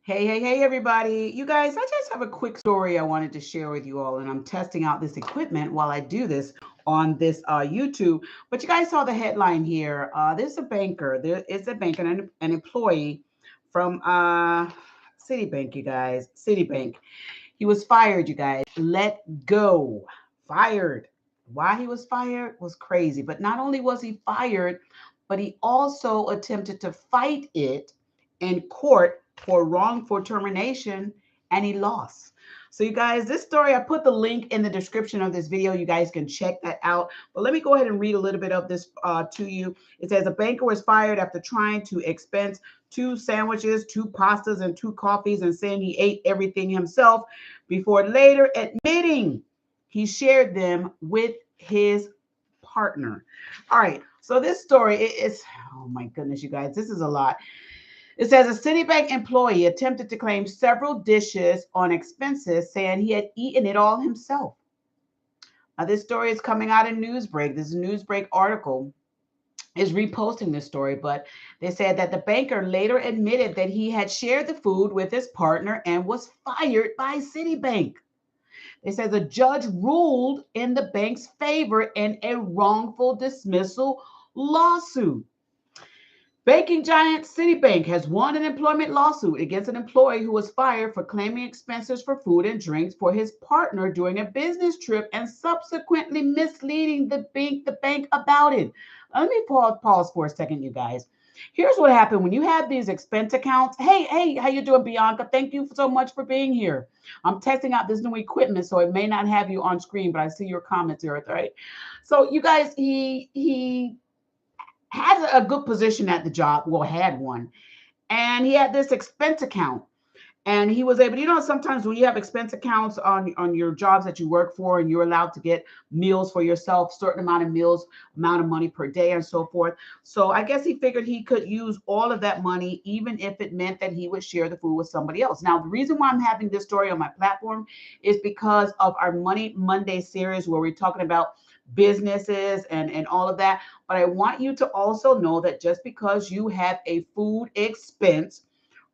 Hey, everybody. You guys, I just have a quick story I wanted to share with you all, and I'm testing out this equipment while I do this on this YouTube. But you guys saw the headline here. There's a banker. There is a banker, an employee from Citibank, you guys. Citibank. He was fired, you guys. Let go. Fired. Why he was fired was crazy. But not only was he fired, but he also attempted to fight it in court for wrongful termination, and he lost. So you guys, this story, I put the link in the description of this video. You guys can check that out. But let me go ahead and read a little bit of this to you. It says a banker was fired after trying to expense 2 sandwiches, 2 pastas, and 2 coffees, and saying he ate everything himself before later admitting he shared them with his partner. All right. So this story is, oh my goodness, you guys, this is a lot. It says a Citibank employee attempted to claim several dishes on expenses, saying he had eaten it all himself. This story is coming out of Newsbreak. This is a Newsbreak article is reposting this story, but they said that the banker later admitted that he had shared the food with his partner and was fired by Citibank. It says a judge ruled in the bank's favor in a wrongful dismissal lawsuit. Banking giant Citibank has won an employment lawsuit against an employee who was fired for claiming expenses for food and drinks for his partner during a business trip and subsequently misleading the bank about it. Let me pause for a second, you guys. Here's what happened when you have these expense accounts. Hey, how you doing, Bianca? Thank you so much for being here. I'm testing out this new equipment, so it may not have you on screen, but I see your comments here, right? So you guys, he has a good position at the job, well, had one, and he had this expense account. And he was able, sometimes when you have expense accounts on your jobs that you work for, and you're allowed to get meals for yourself, certain amount of meals, amount of money per day, and so forth. So I guess he figured he could use all of that money, even if it meant that he would share the food with somebody else. Now, the reason why I'm having this story on my platform is because of our Money Monday series, where we're talking about businesses and all of that. But I want you to also know that just because you have a food expense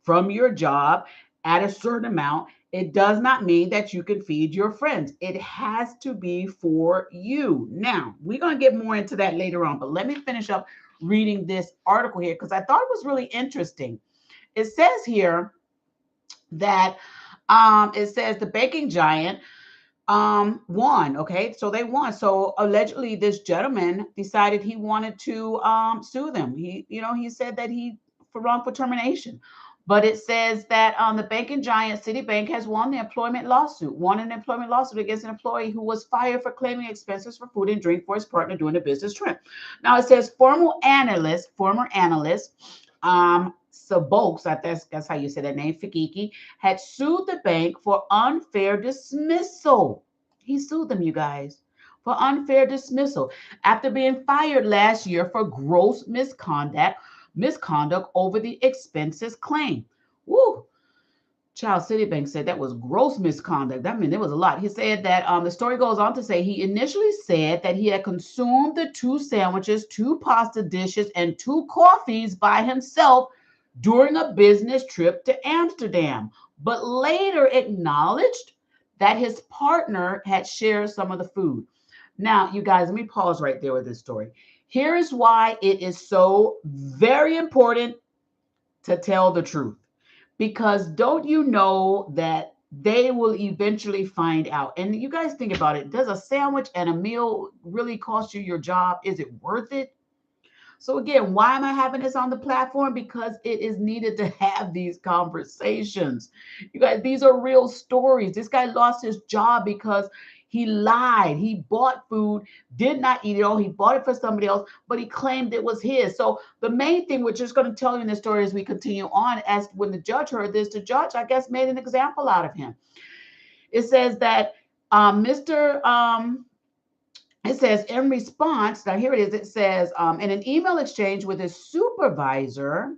from your job at a certain amount, it does not mean that you can feed your friends. It has to be for you. Now, we're going to get more into that later on, but let me finish up reading this article here because I thought it was really interesting. It says here that it says the baking giant won. Okay, so they won. So allegedly this gentleman decided he wanted to sue them. He said that he for wrongful termination. But it says that the banking giant Citibank has won an employment lawsuit against an employee who was fired for claiming expenses for food and drink for his partner during a business trip. Now it says former analyst, Sabokes, that's how you say that name, Fikiki, had sued the bank for unfair dismissal. He sued them, you guys, for unfair dismissal after being fired last year for gross misconduct over the expenses claim. Woo! Child Citibank said that was gross misconduct. I mean, there was a lot. He said that the story goes on to say he initially said that he had consumed the 2 sandwiches, 2 pasta dishes, and 2 coffees by himself during a business trip to Amsterdam, but later acknowledged that his partner had shared some of the food. Now, you guys, let me pause right there with this story. Here is why it is so very important to tell the truth. Because don't you know that they will eventually find out? And you guys think about it. Does a sandwich and a meal really cost you your job? Is it worth it? So again, why am I having this on the platform? Because it is needed to have these conversations. You guys, these are real stories. This guy lost his job because he lied. He bought food, did not eat it all. He bought it for somebody else, but he claimed it was his. So the main thing we're just going to tell you in this story as we continue on, as when the judge heard this, the judge, I guess, made an example out of him. It says that Mr. It says in response, now here it is, it says in an email exchange with his supervisor,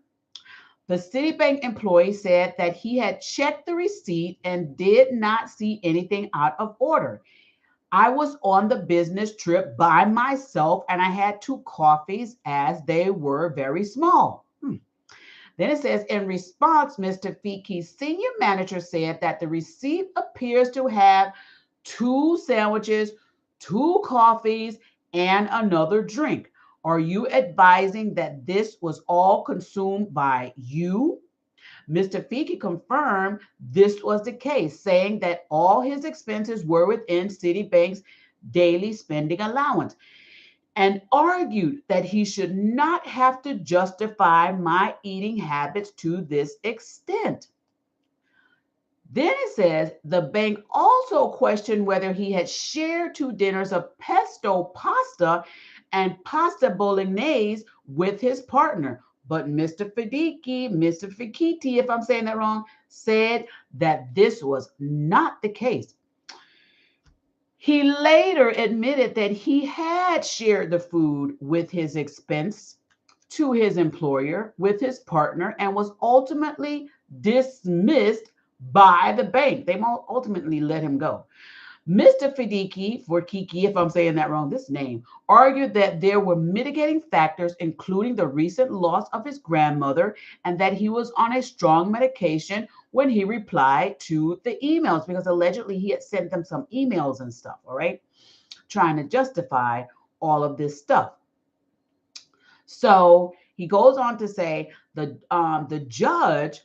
the Citibank employee said that he had checked the receipt and did not see anything out of order. I was on the business trip by myself and I had 2 coffees as they were very small. Then it says, in response, Mr. Feeke's senior manager said that the receipt appears to have 2 sandwiches, 2 coffees, and another drink. Are you advising that this was all consumed by you? Mr. Feeke confirmed this was the case, saying that all his expenses were within Citibank's daily spending allowance, and argued that he should not have to justify my eating habits to this extent. Then it says the bank also questioned whether he had shared 2 dinners of pesto pasta and pasta bolognese with his partner. But Mr. Fikiti, if I'm saying that wrong, said that this was not the case. He later admitted that he had shared the food with his expense to his employer with his partner and was ultimately dismissed by the bank. They ultimately let him go. Mr. Kiki, if I'm saying that wrong, this name, argued that there were mitigating factors, including the recent loss of his grandmother, and that he was on a strong medication when he replied to the emails, because allegedly he had sent them some emails and stuff, all right, trying to justify all of this stuff. So he goes on to say the judge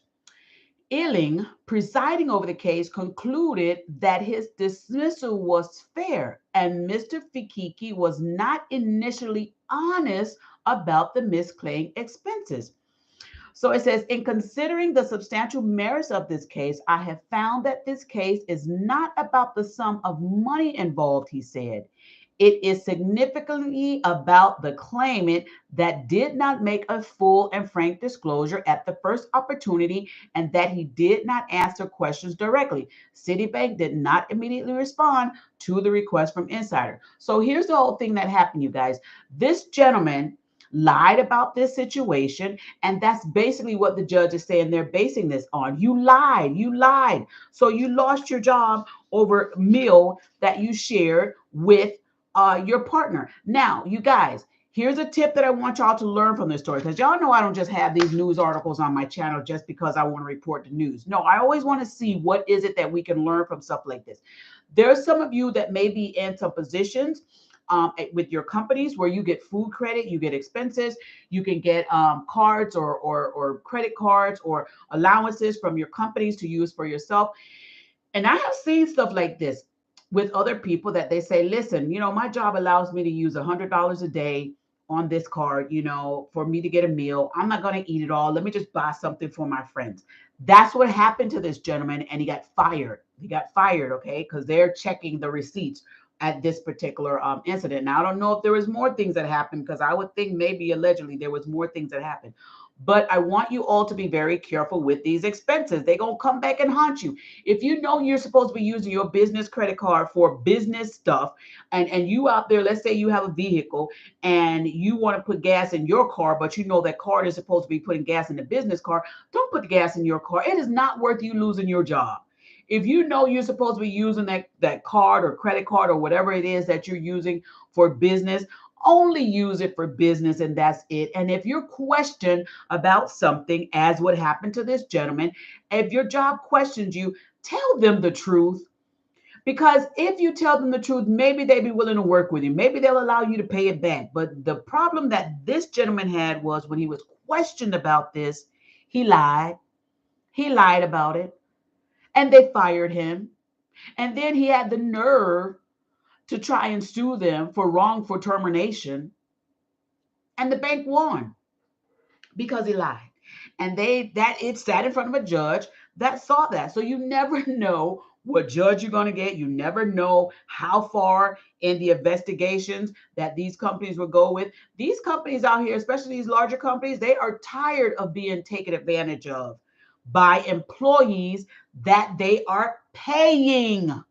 Illing, presiding over the case, concluded that his dismissal was fair and Mr. Fikiki was not initially honest about the misclaimed expenses. So it says, in considering the substantial merits of this case, I have found that this case is not about the sum of money involved, he said. It is significantly about the claimant that did not make a full and frank disclosure at the first opportunity and that he did not answer questions directly. Citibank did not immediately respond to the request from Insider. So here's the whole thing that happened, you guys. This gentleman lied about this situation, and that's basically what the judge is saying they're basing this on. You lied. So you lost your job over a meal that you shared with your partner. Now, you guys, here's a tip that I want y'all to learn from this story, because y'all know I don't just have these news articles on my channel just because I want to report the news. No, I always want to see what is it that we can learn from stuff like this. There's some of you that may be in some positions with your companies where you get food credit, you get expenses, you can get cards or credit cards or allowances from your companies to use for yourself. And I have seen stuff like this with other people that they say, listen, my job allows me to use $100 a day on this card, for me to get a meal. I'm not going to eat it all. Let me just buy something for my friends. That's what happened to this gentleman, and he got fired. Okay, because they're checking the receipts at this particular incident. Now, I don't know if there was more things that happened, because I would think maybe allegedly there was more things that happened. But I want you all to be very careful with these expenses. They're going to come back and haunt you. If you know you're supposed to be using your business credit card for business stuff, and you out there, let's say you have a vehicle and you want to put gas in your car, but you know that card is supposed to be putting gas in the business car, don't put the gas in your car. It is not worth you losing your job. If you know you're supposed to be using that card or credit card or whatever it is that you're using for business, only use it for business, and that's it. And if you're questioned about something, as what happened to this gentleman, if your job questions you, tell them the truth. Because if you tell them the truth, maybe they'd be willing to work with you. Maybe they'll allow you to pay it back. But the problem that this gentleman had was when he was questioned about this, he lied. He lied about it. And they fired him. And then he had the nerve to try and sue them for wrongful termination. And the bank won because he lied. And it sat in front of a judge that saw that. So you never know what judge you're going to get. You never know how far in the investigations that these companies will go with. These companies out here, especially these larger companies, they are tired of being taken advantage of by employees that they are paying.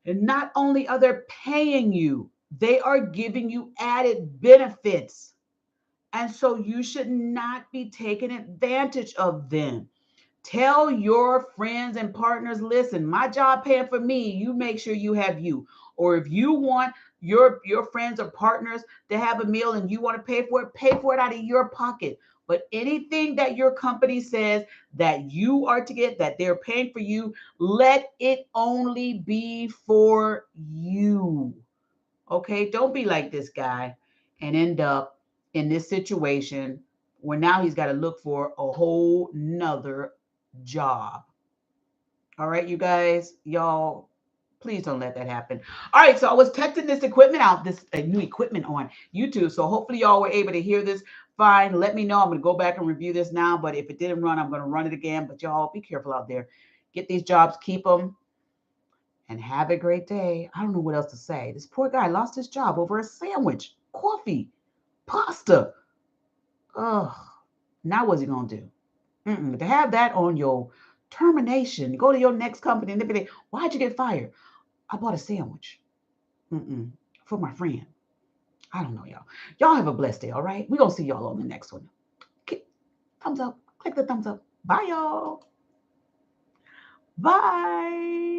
And not only are they paying you, they are giving you added benefits. And so you should not be taking advantage of them. Tell your friends and partners, listen, my job paying for me, you make sure you have you. Or if you want your friends or partners to have a meal and you want to pay for it out of your pocket. But anything that your company says that you are to get, that they're paying for you, let it only be for you. Okay? Don't be like this guy and end up in this situation where now he's got to look for a whole nother job. All right, you guys, y'all, please don't let that happen. All right, so I was testing this equipment out, this new equipment on YouTube. So hopefully y'all were able to hear this fine. Let me know. I'm going to go back and review this now. But if it didn't run, I'm going to run it again. But y'all, be careful out there. Get these jobs, keep them, and have a great day. I don't know what else to say. This poor guy lost his job over a sandwich, coffee, pasta. Ugh. Now what's he going to do? To have that on your termination, go to your next company and look at it. Why'd you get fired? I bought a sandwich for my friend. I don't know, y'all. Y'all have a blessed day, all right? We're going to see y'all on the next one. Thumbs up. Click the thumbs up. Bye, y'all. Bye.